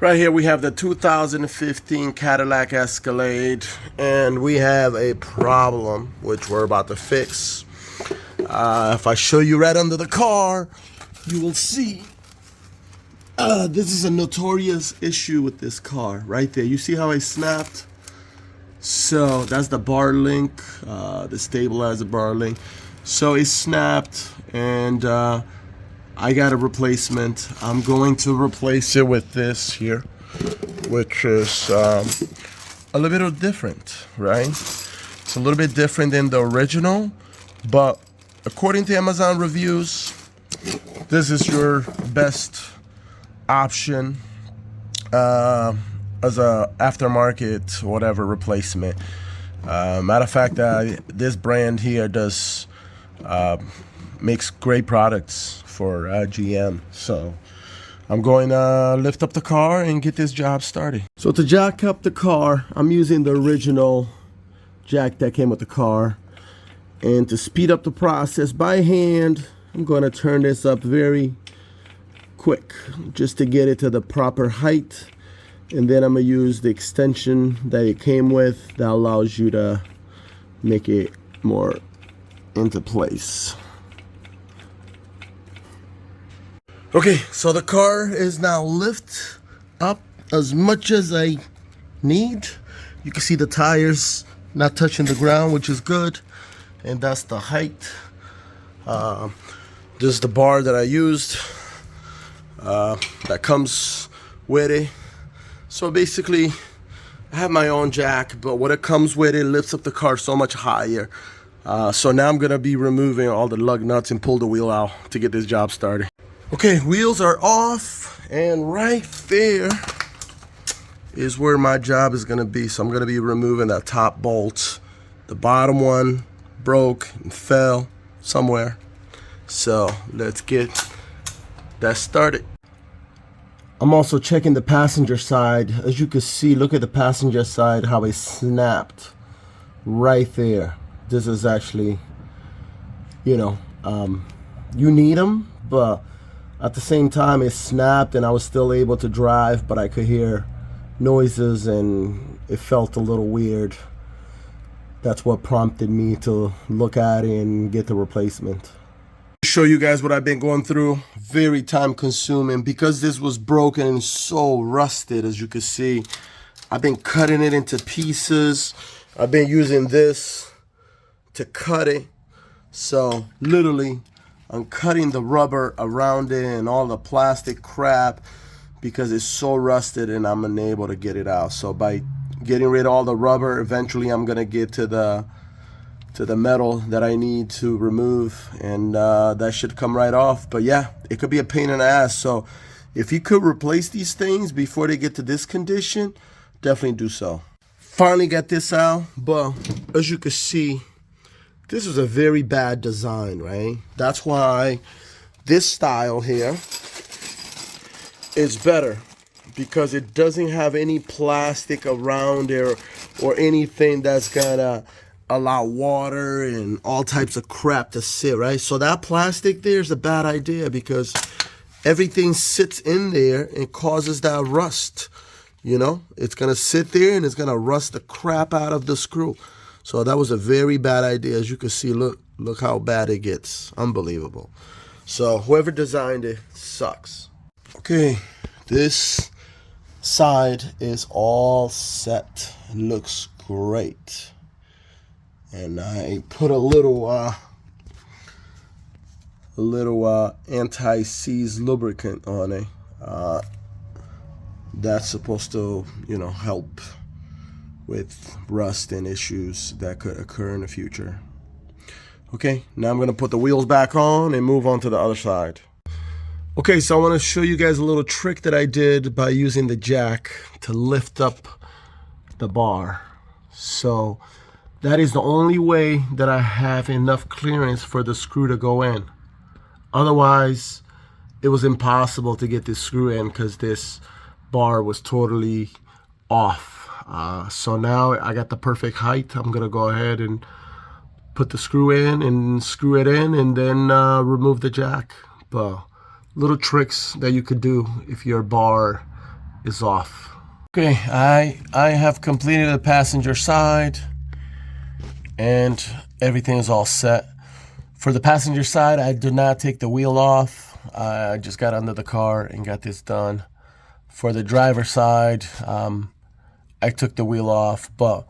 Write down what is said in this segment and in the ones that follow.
Right here we have the 2015 Cadillac Escalade, and we have a problem which we're about to fix. If I show you right under the car, you will see this is a notorious issue with this car right there. You see how I snapped? So that's the bar link, the stabilizer bar link. So it snapped, and I got a replacement. I'm going to replace it with this here, which is a little different, right? It's a little bit different than the original, but according to Amazon reviews, this is your best option as a aftermarket whatever replacement. Matter of fact, this brand here does makes great products for GM. So I'm going to lift up the car and get this job started. So to jack up the car, I'm using the original jack that came with the car. And to speed up the process by hand, I'm going to turn this up very quick just to get it to the proper height. And then I'm going to use the extension that it came with that allows you to make it more into place. Okay, so the car is now lift up as much as I need. You can see the tires not touching the ground, which is good. And that's the height. This is the bar that I used that comes with it. So basically, I have my own jack, but what it comes with, it lifts up the car so much higher. So now I'm gonna be removing all the lug nuts and pull the wheel out to get this job started. Okay, wheels are off, and right there is where my job is gonna be. So I'm gonna be removing that top bolt. The bottom one broke and fell somewhere. So let's get that started. I'm also checking the passenger side. As you can see, look at the passenger side, how it snapped right there. This is actually, you know, you need them, but at the same time it snapped and I was still able to drive, but I could hear noises and it felt a little weird. That's what prompted me to look at it and get the replacement. Show you guys what I've been going through. Very time consuming because this was broken and so rusted. As you can see, I've been cutting it into pieces. I've been using this to cut it. So literally I'm cutting the rubber around it and all the plastic crap because it's so rusted and I'm unable to get it out. So by getting rid of all the rubber, eventually I'm gonna get to the metal that I need to remove, and that should come right off. But yeah, it could be a pain in the ass. So if you could replace these things before they get to this condition, definitely do so. Finally got this out, but as you can see, this is a very bad design, right? That's why this style here is better, because it doesn't have any plastic around there or anything that's gonna allow water and all types of crap to sit, right? So that plastic there is a bad idea because everything sits in there and causes that rust. You know, it's gonna sit there and it's gonna rust the crap out of the screw. So that was a very bad idea. As you can see, look how bad it gets. Unbelievable. So whoever designed it sucks. Okay, this side is all set. It looks great. And I put a little Antiseize lubricant on it. That's supposed to, you know, help with rust and issues that could occur in the future. Okay, now I'm gonna put the wheels back on and move on to the other side. Okay, so I want to show you guys a little trick that I did by using the jack to lift up the bar. So that is the only way that I have enough clearance for the screw to go in. Otherwise, it was impossible to get this screw in because this bar was totally off. So now I got the perfect height. I'm gonna go ahead and put the screw in and screw it in and then remove the jack. But little tricks that you could do if your bar is off. Okay, I have completed the passenger side and everything is all set. For the passenger side, I did not take the wheel off. I just got under the car and got this done. For the driver side, I took the wheel off, but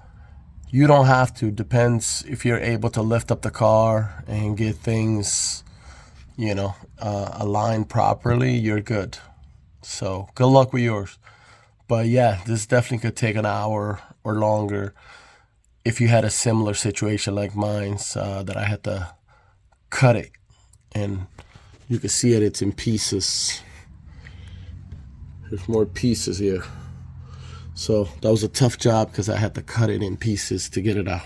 you don't have to. Depends if you're able to lift up the car and get things, aligned properly, you're good. So good luck with yours. But yeah, this definitely could take an hour or longer if you had a similar situation like mine's, that I had to cut it. And you can see it's in pieces. There's more pieces here. So that was a tough job because I had to cut it in pieces to get it out.